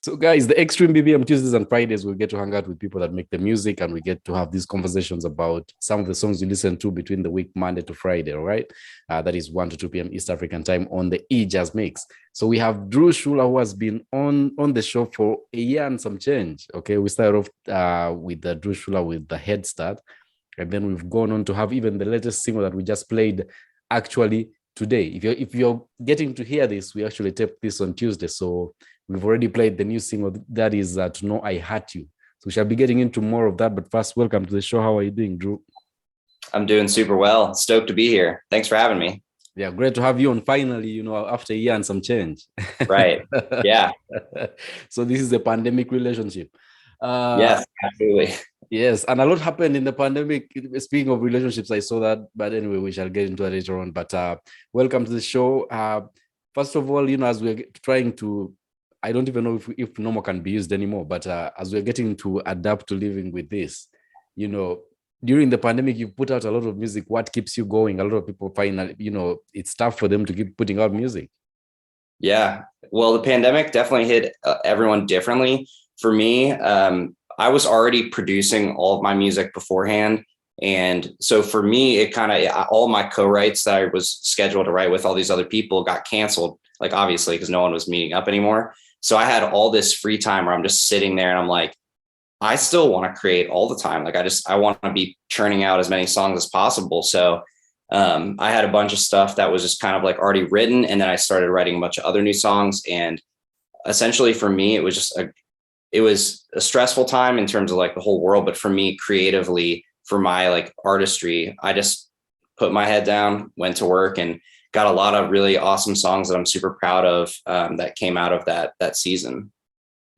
So, guys, the Extreme BBM Tuesdays and Fridays, we get to hang out with people that make the music, and we get to have these conversations about some of the songs you listen to between the week, Monday to Friday, all right? That is 1 to 2 p.m. East African time on the E-Jazz Mix. So we have Drew Schueler, who has been on the show for a year and some change. Okay, we started off with Drew Schueler with the Head Start, and then we've gone on to have even the latest single that we just played actually today. If you're getting to hear this, we actually taped this on Tuesday, so we've already played the new single that is To Know I Hurt You. So we shall be getting into more of that. But first, welcome to the show. How are you doing, Drew? I'm doing super well. Stoked to be here. Thanks for having me. Yeah, great to have you on finally, after a year and some change. Right. Yeah. So this is a pandemic relationship. Yes, absolutely. Yes, and a lot happened in the pandemic. Speaking of relationships, I saw that. But anyway, we shall get into it later on. But welcome to the show. First of all, as we're trying to, I don't even know if normal can be used anymore, but as we're getting to adapt to living with this, during the pandemic, you put out a lot of music. What keeps you going? A lot of people find, it's tough for them to keep putting out music. Yeah. Well, the pandemic definitely hit everyone differently. For me, I was already producing all of my music beforehand. And so for me, it kind of, all my co-writes that I was scheduled to write with all these other people got canceled, like obviously, because no one was meeting up anymore. So I had all this free time where I'm just sitting there and I'm like, I still want to create all the time. Like I want to be churning out as many songs as possible. So I had a bunch of stuff that was just kind of like already written. And then I started writing a bunch of other new songs. And essentially for me, it was a stressful time in terms of like the whole world. But for me creatively, for my like artistry, I just put my head down, went to work, and got a lot of really awesome songs that I'm super proud of that came out of that season.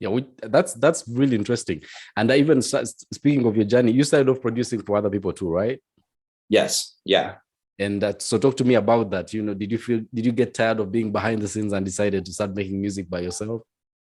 Yeah, that's really interesting. And I even speaking of your journey, you started off producing for other people too, right? Yes. Yeah. And so talk to me about that. Did you get tired of being behind the scenes and decided to start making music by yourself,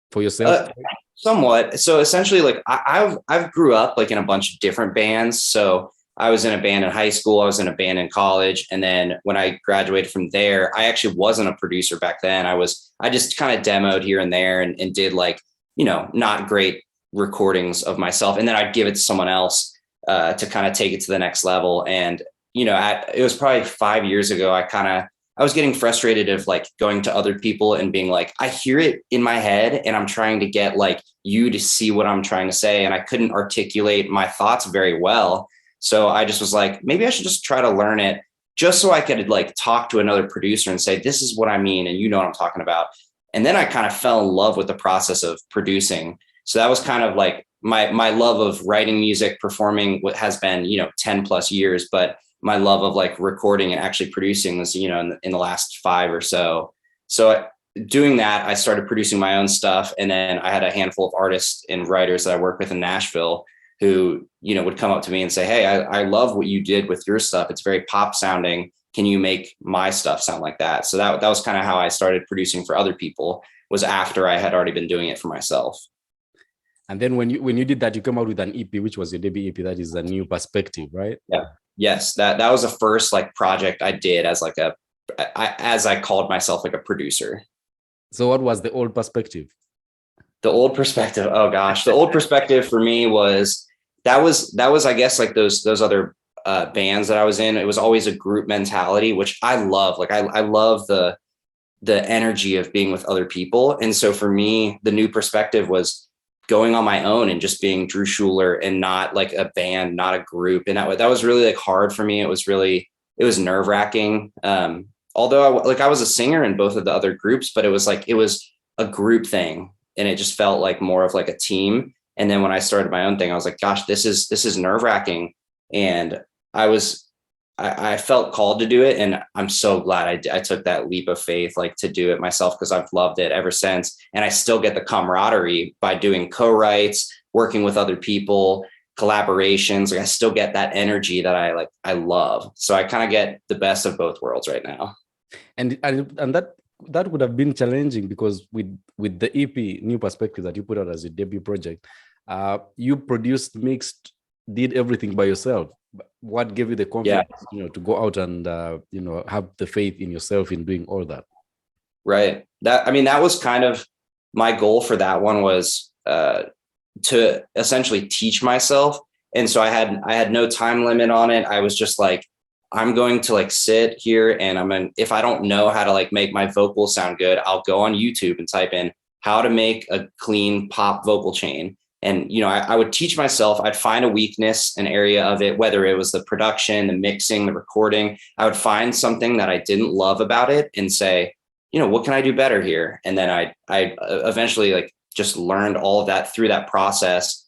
for yourself? Somewhat. So essentially, like I've grew up like in a bunch of different bands. So I was in a band in high school. I was in a band in college. And then when I graduated from there, I actually wasn't a producer back then. I just kind of demoed here and there and did like, not great recordings of myself. And then I'd give it to someone else to kind of take it to the next level. And, it was probably 5 years ago. I was getting frustrated of like going to other people and being like, I hear it in my head and I'm trying to get like you to see what I'm trying to say. And I couldn't articulate my thoughts very well. So I just was like, maybe I should just try to learn it just so I could like talk to another producer and say, this is what I mean. And you know what I'm talking about. And then I kind of fell in love with the process of producing. So that was kind of like my love of writing music, performing what has been, 10 plus years, but my love of like recording and actually producing was, in the last 5 or so. So doing that, I started producing my own stuff. And then I had a handful of artists and writers that I work with in Nashville who, would come up to me and say, hey, I love what you did with your stuff. It's very pop sounding. Can you make my stuff sound like that? So that was kind of how I started producing for other people, was after I had already been doing it for myself. And then when you did that, you came out with an EP, which was your debut EP. That is A New Perspective, right? Yeah. Yes. That was the first like project I did as like as I called myself like a producer. So what was the old perspective? The old perspective. Oh gosh. The old perspective for me was, that was, I guess, like those other bands that I was in. It was always a group mentality, which I love. Like I love the energy of being with other people. And so for me, the new perspective was going on my own and just being Drew Schueler and not like a band, not a group. And that was really like hard for me. It was nerve wracking. Although I was a singer in both of the other groups, but it was a group thing. And it just felt like more of like a team. And then when I started my own thing, I was like, gosh, this is nerve wracking. And I felt called to do it. And I'm so glad I took that leap of faith, like to do it myself, because I've loved it ever since. And I still get the camaraderie by doing co-writes, working with other people, collaborations. Like I still get that energy that I love. So I kind of get the best of both worlds right now. And that would have been challenging, because with the EP New Perspective that you put out as your debut project, you produced, mixed, did everything by yourself. What gave you the confidence, to go out and have the faith in yourself in doing all that? Right. That was kind of my goal for that one was to essentially teach myself. And so I had no time limit on it. I was just like, I'm going to like sit here and if I don't know how to like make my vocals sound good, I'll go on YouTube and type in how to make a clean pop vocal chain. And, I would teach myself, I'd find a weakness, an area of it, whether it was the production, the mixing, the recording. I would find something that I didn't love about it and say, what can I do better here? And then I eventually like just learned all of that through that process.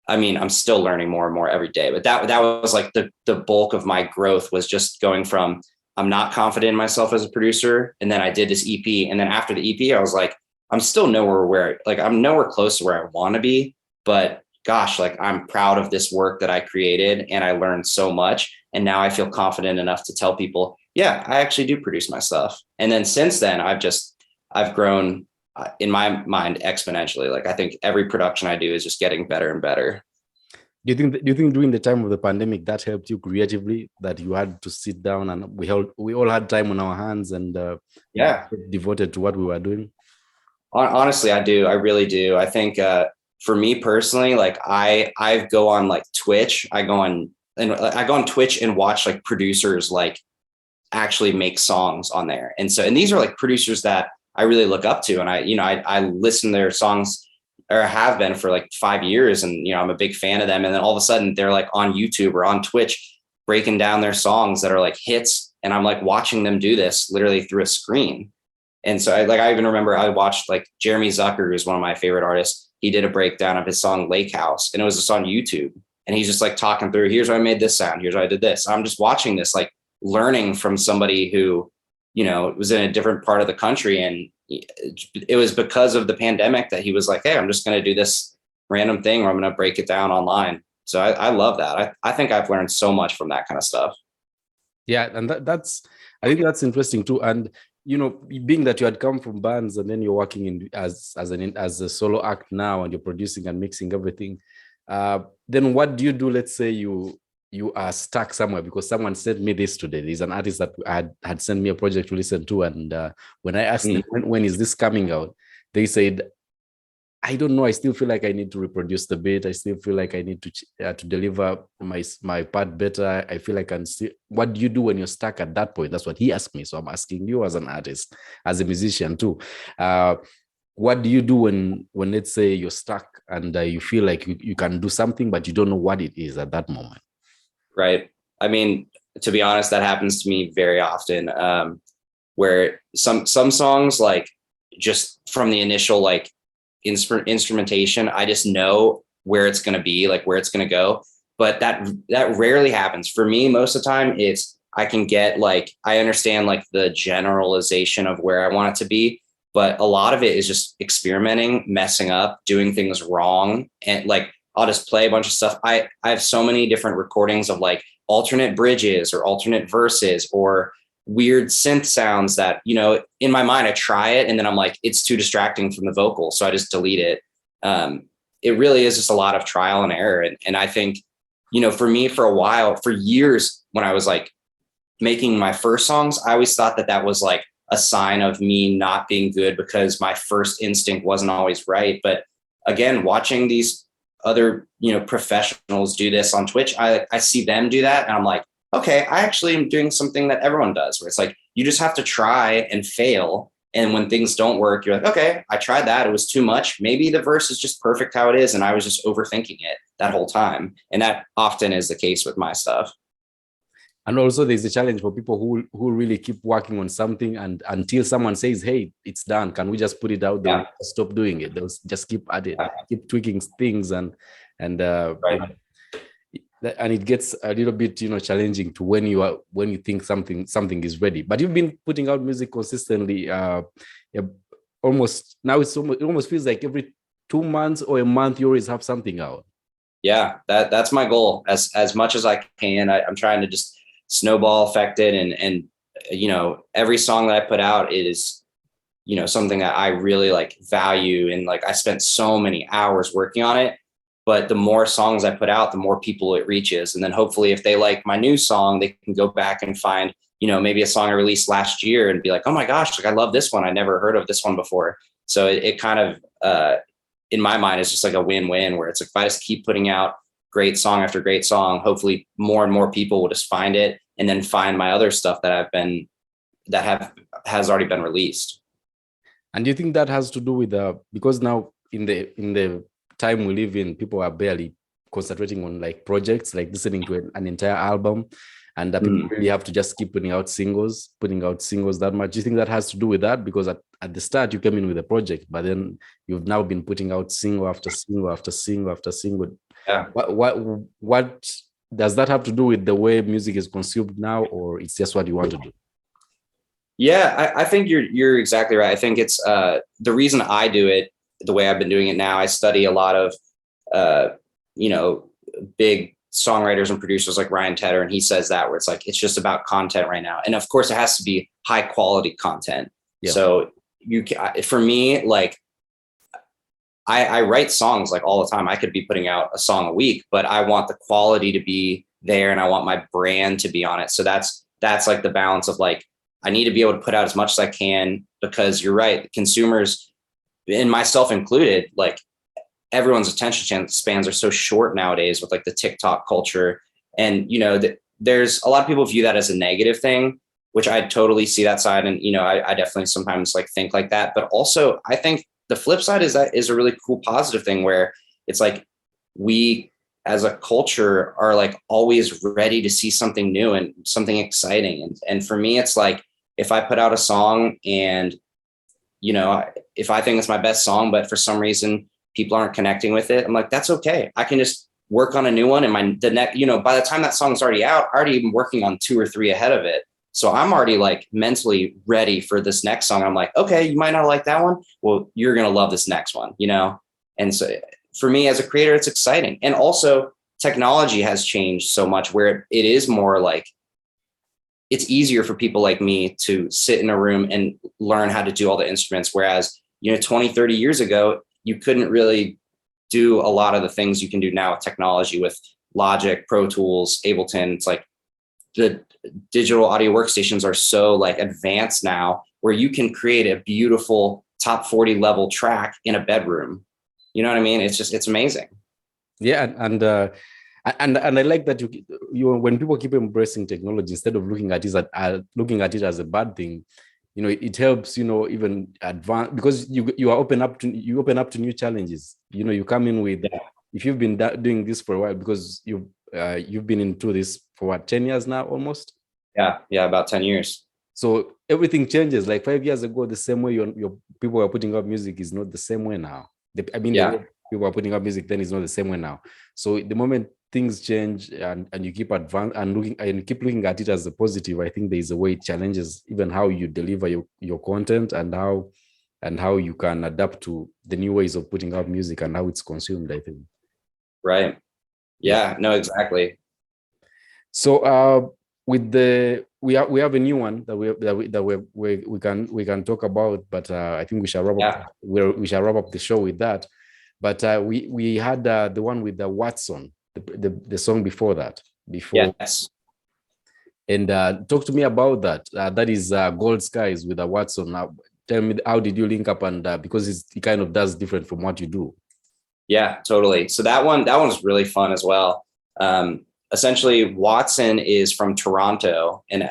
I mean, I'm still learning more and more every day, but that was like the bulk of my growth, was just going from, I'm not confident in myself as a producer. And then I did this EP. And then after the EP, I was like, I'm still I'm nowhere close to where I want to be, but gosh, like I'm proud of this work that I created and I learned so much. And now I feel confident enough to tell people, yeah, I actually do produce my stuff. And then since then I've grown in my mind exponentially. Like I think every production I do is just getting better and better. Do you think during the time of the pandemic that helped you creatively, that you had to sit down and we all had time on our hands and devoted to what we were doing? Honestly, I do. I really do. I think for me personally, like I go on like Twitch. I go on Twitch and watch like producers like actually make songs on there. And these are like producers that I really look up to. And I listen to their songs, or have been for like 5 years. And, I'm a big fan of them. And then all of a sudden they're like on YouTube or on Twitch, breaking down their songs that are like hits. And I'm like watching them do this literally through a screen. And so I even remember I watched like Jeremy Zucker, who's one of my favorite artists. He did a breakdown of his song Lake House, and it was just on YouTube. And he's just like talking through, here's how I made this sound. Here's how I did this. I'm just watching this, like learning from somebody who, was in a different part of the country. And it was because of the pandemic that he was like, hey, I'm just going to do this random thing, or I'm going to break it down online. So I love that. I think I've learned so much from that kind of stuff. Yeah. And I think that's interesting too. And, being that you had come from bands and then you're working in as a solo act now, and you're producing and mixing everything, then what do you do? Let's say you are stuck somewhere, because someone sent me this today. There's an artist that had sent me a project to listen to. And when I asked them, when is this coming out? They said, I don't know. I still feel like I need to reproduce the beat. I still feel like I need to deliver my part better. I feel like what do you do when you're stuck at that point? That's what he asked me. So I'm asking you as an artist, as a musician too. What do you do when let's say you're stuck and you feel like you can do something, but you don't know what it is at that moment? Right. I mean, to be honest, that happens to me very often, where some songs, like just from the initial like instrumentation, I just know where it's going to be, like where it's going to go. But that rarely happens for me. Most of the time I can get like, I understand like the generalization of where I want it to be, but a lot of it is just experimenting, messing up, doing things wrong. And like, I'll just play a bunch of stuff. I have so many different recordings of like alternate bridges or alternate verses or weird synth sounds that, in my mind, I try it and then I'm like, it's too distracting from the vocal. So I just delete it. It really is just a lot of trial and error. And I think, for me, for a while, for years, when I was like making my first songs, I always thought that was like a sign of me not being good because my first instinct wasn't always right. But again, watching these other, professionals do this on Twitch, I see them do that. And I'm like, okay, I actually am doing something that everyone does, where it's like, you just have to try and fail. And when things don't work, you're like, okay, I tried that. It was too much. Maybe the verse is just perfect how it is. And I was just overthinking it that whole time. And that often is the case with my stuff. And also there's a challenge for people who really keep working on something, and until someone says, hey, it's done, can we just put it out there? Stop doing it. They'll just keep at it, keep tweaking things. And right. And it gets a little bit, challenging to when you think something is ready. But you've been putting out music consistently. Almost now, it almost feels like every 2 months or a month you always have something out. Yeah, that's my goal. As much as I can, I'm trying to just snowball effect it, and every song that I put out is something that I really like value, and like I spent so many hours working on it. But the more songs I put out, the more people it reaches. And then hopefully if they like my new song, they can go back and find, maybe a song I released last year and be like, oh my gosh, like I love this one. I never heard of this one before. So it kind of, in my mind, is just like a win-win, where it's like, if I just keep putting out great song after great song, hopefully more and more people will just find it and then find my other stuff that has already been released. And do you think that has to do with because now in the time we live in, people are barely concentrating on like projects, like listening to an entire album, and that people really have to just keep putting out singles that much? Do you think that has to do with that? Because at the start you came in with a project, but then you've now been putting out single after single after single after single. Yeah. What does that have to do with the way music is consumed now, or it's just what you want to do? Yeah, I think you're exactly right. I think it's the reason I do it the way I've been doing it now. I study a lot of big songwriters and producers like Ryan Tedder, and he says that, where it's like, it's just about content right now, and of course it has to be high quality content. Yeah. So for me, like, I write songs like all the time. I could be putting out a song a week, but I want the quality to be there and I want my brand to be on it. So that's like the balance of like, I need to be able to put out as much as I can, because you're right, consumers, and myself included, like, everyone's attention spans are so short nowadays with like the TikTok culture. And, there's a lot of people view that as a negative thing, which I totally see that side. And, I definitely sometimes like think like that, but also I think the flip side is that is a really cool, positive thing, where it's like, we as a culture are like always ready to see something new and something exciting. And for me, it's like, if I put out a song and, if I think it's my best song, but for some reason people aren't connecting with it, I'm like, that's okay. I can just work on a new one. And by the time that song's already out, I already been working on 2 or 3 ahead of it. So I'm already like mentally ready for this next song. I'm like, okay, you might not like that one. Well, you're going to love this next one, And so for me as a creator, it's exciting. And also technology has changed so much, where it is more like, it's easier for people like me to sit in a room and learn how to do all the instruments. Whereas, 20, 30 years ago, you couldn't really do a lot of the things you can do now with technology, with Logic, Pro Tools, Ableton. It's like the digital audio workstations are so like advanced now, where you can create a beautiful top 40 level track in a bedroom. You know what I mean? It's amazing. Yeah. And I like that you when people keep embracing technology instead of looking at it as a bad thing, it helps, even advance, because you open up to new challenges. You come in with, if you've been doing this for a while, because you've been into this for what, 10 years now almost? Yeah, about 10 years. So everything changes. Like 5 years ago, the same way your people are putting up music is not the same way now. The way people are putting up music then is not the same way now. So the moment things change and you keep keep looking at it as a positive, I think there is a way it challenges even how you deliver your content and how you can adapt to the new ways of putting out music and how it's consumed, I think. Right. Yeah, no, exactly. So we have a new one that we can talk about, but I think we shall wrap up the show with that. But we had the one with the Watson, the song before that. Yes. And talk to me about that. That is Gold Skies with the Watson. Tell me, how did you link up? And because it kind of does different from what you do. Yeah, totally. So that one was really fun as well. Essentially, Watson is from Toronto, and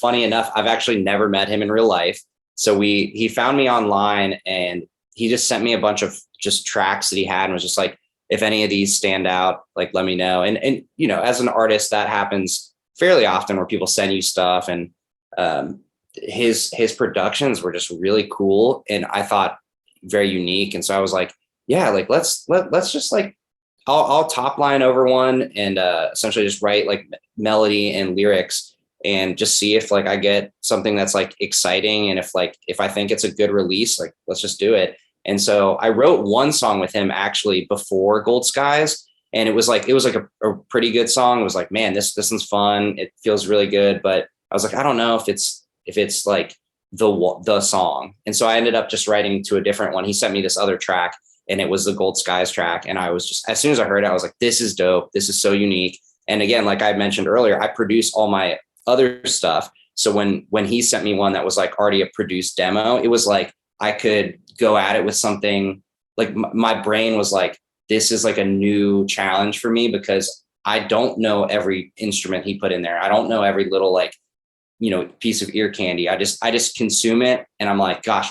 funny enough, I've actually never met him in real life. So he found me online, and he just sent me a bunch of just tracks that he had, and was just like, if any of these stand out, like, let me know. And as an artist, that happens fairly often, where people send you stuff, and his productions were just really cool, and I thought very unique. And so I was like, yeah, like let's just like, I'll top line over one and essentially just write like melody and lyrics and just see if like I get something that's like exciting. And if I think it's a good release, like, let's just do it. And so I wrote one song with him actually before Gold Skies. And it was like a pretty good song. It was like, man, this one's fun. It feels really good. But I was like, I don't know if it's like the song. And so I ended up just writing to a different one. He sent me this other track, and it was the Gold Skies track. And I was just, as soon as I heard it, I was like, this is dope. This is so unique. And again, like I mentioned earlier, I produce all my other stuff. So when he sent me one that was like already a produced demo, it was like, I could go at it with something like my brain was like, this is like a new challenge for me because I don't know every instrument he put in there. I don't know every little like, piece of ear candy. I just consume it. And I'm like, gosh,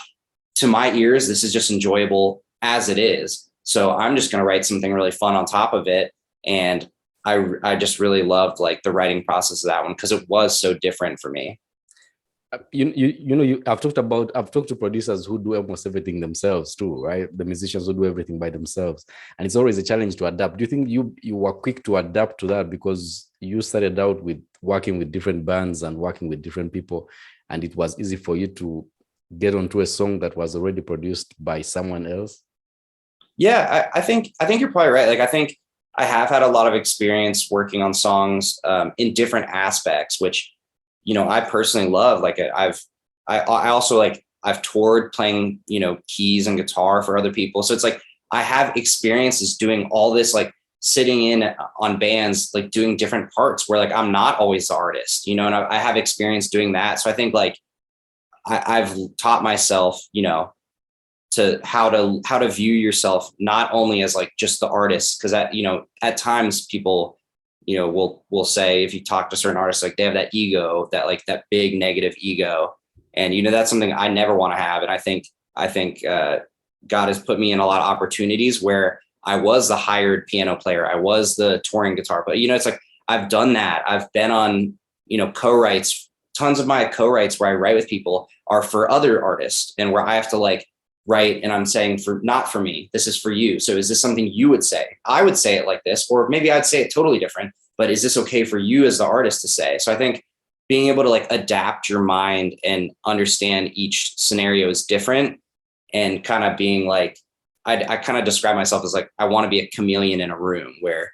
to my ears, this is just enjoyable as it is. So I'm just going to write something really fun on top of it. And I just really loved like the writing process of that one because it was so different for me. I've talked to producers who do almost everything themselves too, right? The musicians who do everything by themselves, and it's always a challenge to adapt. Do you think you were quick to adapt to that because you started out with working with different bands and working with different people, and it was easy for you to get onto a song that was already produced by someone else? Yeah, I think you're probably right. Like I think I have had a lot of experience working on songs in different aspects, which I personally love. Like I also like I've toured playing, keys and guitar for other people. So it's like I have experiences doing all this, like sitting in on bands, like doing different parts where like I'm not always the artist, and I have experience doing that. So I think like I've taught myself, to how to view yourself not only as like just the artist, because at times people will say, if you talk to certain artists, like they have that ego, that big negative ego, and that's something I never want to have. And I think God has put me in a lot of opportunities where I was the hired piano player, I was the touring guitar, but it's like I've done that. I've been on co-writes. Tons of my co-writes where I write with people are for other artists, and where I have to like write and I'm saying not for me, this is for you. So is this something you would say? I would say it like this, or maybe I'd say it totally different, but is this okay for you as the artist to say? So I think being able to like adapt your mind and understand each scenario is different, and kind of being like, I kind of describe myself as like, I want to be a chameleon in a room where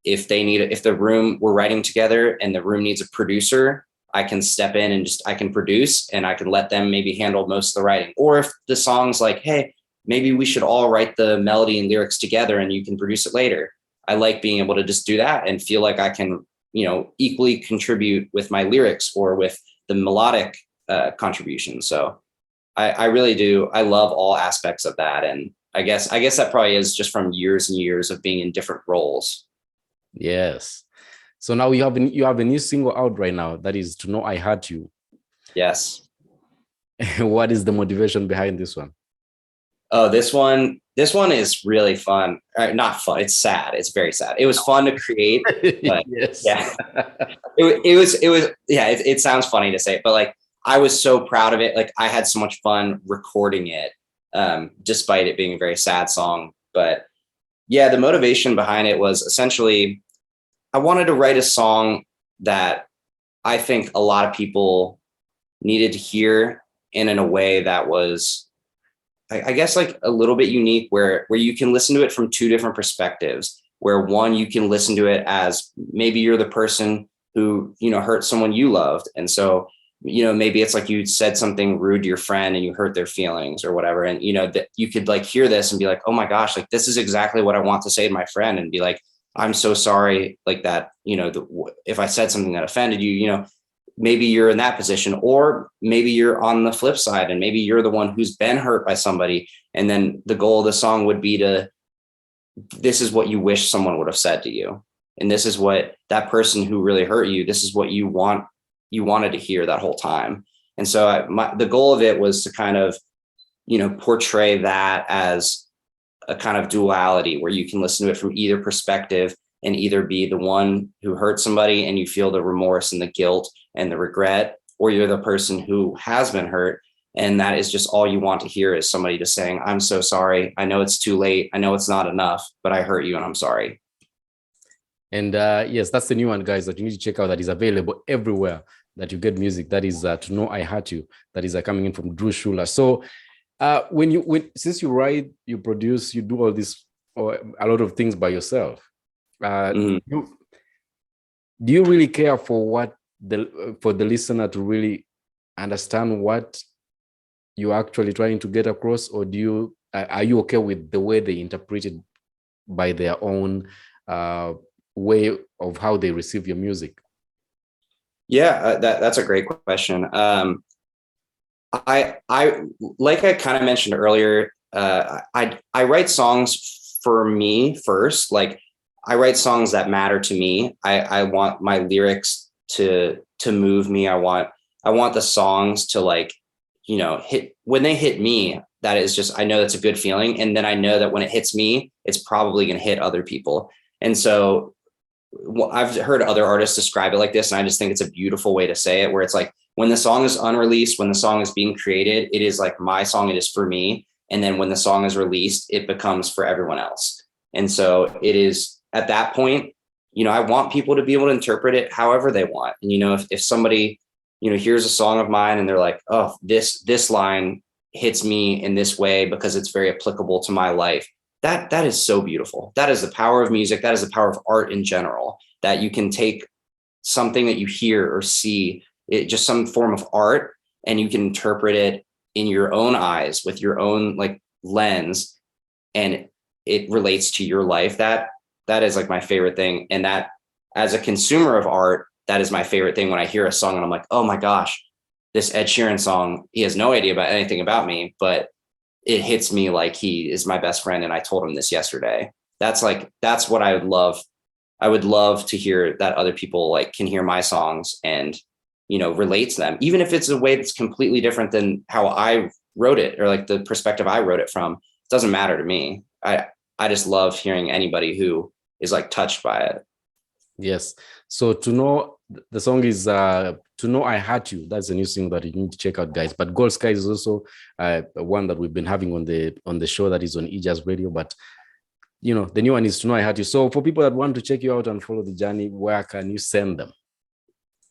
if the room we're writing together and the room needs a producer, I can step in and I can produce, and I can let them maybe handle most of the writing. Or if the song's like, hey, maybe we should all write the melody and lyrics together and you can produce it later. I like being able to just do that and feel like I can, equally contribute with my lyrics or with the melodic contribution. So I really do. I love all aspects of that. And I guess that probably is just from years and years of being in different roles. Yes. So now you have a new single out right now, that is To Know I Hurt You. Yes. What is the motivation behind this one? Oh, this one is really fun. Not fun. It's sad. It's very sad. It was fun to create, but yes. Yeah, it was. Yeah, it sounds funny to say, but like I was so proud of it. Like I had so much fun recording it, despite it being a very sad song. But yeah, the motivation behind it was essentially I wanted to write a song that I think a lot of people needed to hear, and in a way that was, I guess, like a little bit unique, where you can listen to it from two different perspectives. Where one, you can listen to it as maybe you're the person who, hurt someone you loved. And so, maybe it's like you said something rude to your friend and you hurt their feelings or whatever. And, that you could like hear this and be like, oh my gosh, like this is exactly what I want to say to my friend, and be like, I'm so sorry, like that, if I said something that offended you, maybe you're in that position, or maybe you're on the flip side and maybe you're the one who's been hurt by somebody. And then the goal of the song would be this is what you wish someone would have said to you. And this is what that person who really hurt you, this is what you wanted to hear that whole time. And so the goal of it was to kind of, portray that as a kind of duality where you can listen to it from either perspective, and either be the one who hurt somebody and you feel the remorse and the guilt and the regret, or you're the person who has been hurt. And that is just all you want to hear, is somebody just saying, I'm so sorry. I know it's too late. I know it's not enough, but I hurt you and I'm sorry. And yes, that's the new one, guys, that you need to check out, that is available everywhere that you get music. That is To Know I Hurt You. That is coming in from Drew Schueler. So since you write, you produce, you do all this, or a lot of things by yourself, do you really care for the listener to really understand what you're actually trying to get across, or are you okay with the way they interpret it by their own way of how they receive your music? Yeah, that's a great question. I like I kind of mentioned earlier, I write songs for me first. Like I write songs that matter to me. I want my lyrics to move me. I want the songs to like, you know, hit when they hit me. That is just, I know that's a good feeling. And then I know that when it hits me, it's probably going to hit other people. And so I've heard other artists describe it like this, and I just think it's a beautiful way to say it, where it's like when the song is unreleased, when the song is being created, it is like my song, it is for me. And then when the song is released, it becomes for everyone else. And so it is at that point, you know, I want people to be able to interpret it however they want. And, you know, if somebody, you know, hears a song of mine and they're like, oh, this line hits me in this way because it's very applicable to my life. That is so beautiful. That is the power of music. That is the power of art in general, that you can take something that you hear or see, it just some form of art, and you can interpret it in your own eyes with your own like lens, and it relates to your life. That is like my favorite thing. And that as a consumer of art, that is my favorite thing when I hear a song and I'm like, oh my gosh, this Ed Sheeran song, he has no idea about anything about me, but it hits me like he is my best friend and I told him this yesterday. That's what I would love. I would love to hear that other people like can hear my songs and, you know, relate to them, even if it's a way that's completely different than how I wrote it or like the perspective I wrote it from. It doesn't matter to me. I just love hearing anybody who is like touched by it. Yes. So to know, the song is To Know I Heart You. That's a new single that you need to check out, guys. But Gold Sky is also one that we've been having on the show that is on eJazz Radio. But you know, the new one is To Know I Heart You. So for people that want to check you out and follow the journey, where can you send them?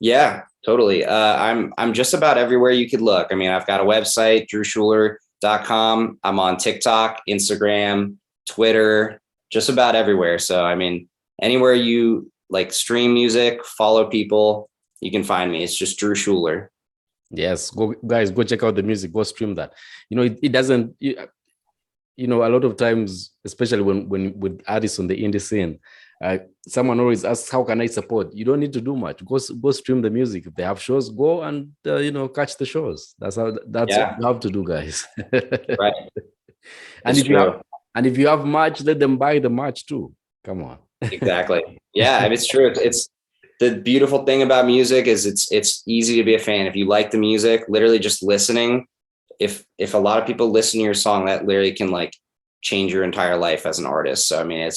Yeah, totally. I'm just about everywhere you could look. I mean, I've got a website, drewschueler.com. I'm on TikTok, Instagram, Twitter, just about everywhere. So I mean, anywhere you like stream music, follow people, you can find me. It's just Drew Schueler. Yes, go check out the music, go stream that. You know, it doesn't, you know, a lot of times, especially when with artists on the indie scene, someone always asks, how can I support? You don't need to do much. Go stream the music. If they have shows, go and you know, catch the shows. That's what you have to do, guys. Right. And if you have merch, let them buy the merch too. Come on. Exactly. Yeah, it's true. It's the beautiful thing about music is it's easy to be a fan. If you like the music, literally just listening, if a lot of people listen to your song, that literally can like change your entire life as an artist. So I mean,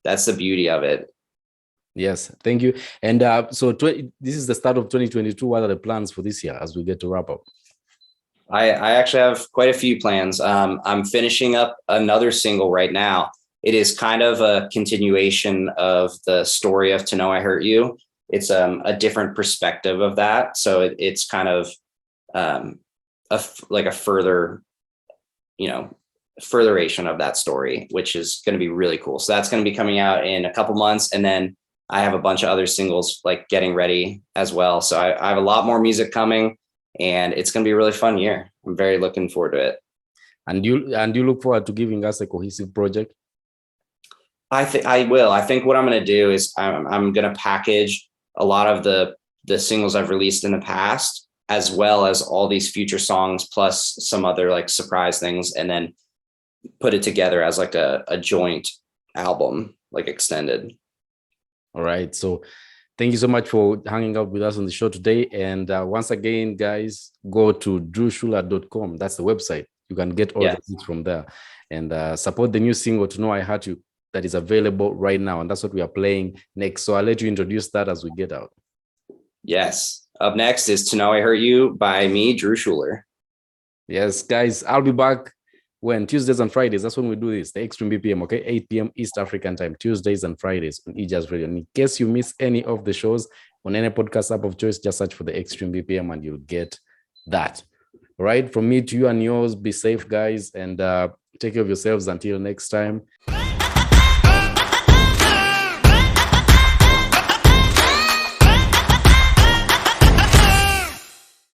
that's the beauty of it. Yes, thank you. And so this is the start of 2022. What are the plans for this year as we get to wrap up? I actually have quite a few plans. I'm finishing up another single right now. It is kind of a continuation of the story of To Know I Hurt You. It's a different perspective of that. So it's kind of like a further, you know, furtheration of that story, which is going to be really cool. So that's going to be coming out in a couple months. And then I have a bunch of other singles like getting ready as well. So I have a lot more music coming, and it's going to be a really fun year. I'm very looking forward to it. And you look forward to giving us a cohesive project? I think I will. I think what I'm going to do is I'm going to package a lot of the singles I've released in the past, as well as all these future songs, plus some other like surprise things, and then put it together as like a joint album, like extended. All right. So thank you so much for hanging out with us on the show today. And once again, guys, go to drewschueler.com. That's the website. You can get all the things from there, and support the new single To Know I Heart You that is available right now. And that's what we are playing next. So I'll let you introduce that as we get out. Yes. Up next is To Know I Hurt You by me, Drew Schueler. Yes, guys, I'll be back when Tuesdays and Fridays. That's when we do this, the Extreme BPM, okay? 8 p.m. East African time, Tuesdays and Fridays on eJazz Radio. And in case you miss any of the shows on any podcast app of choice, just search for the Extreme BPM and you'll get that. All right, from me to you and yours, be safe, guys, and take care of yourselves until next time.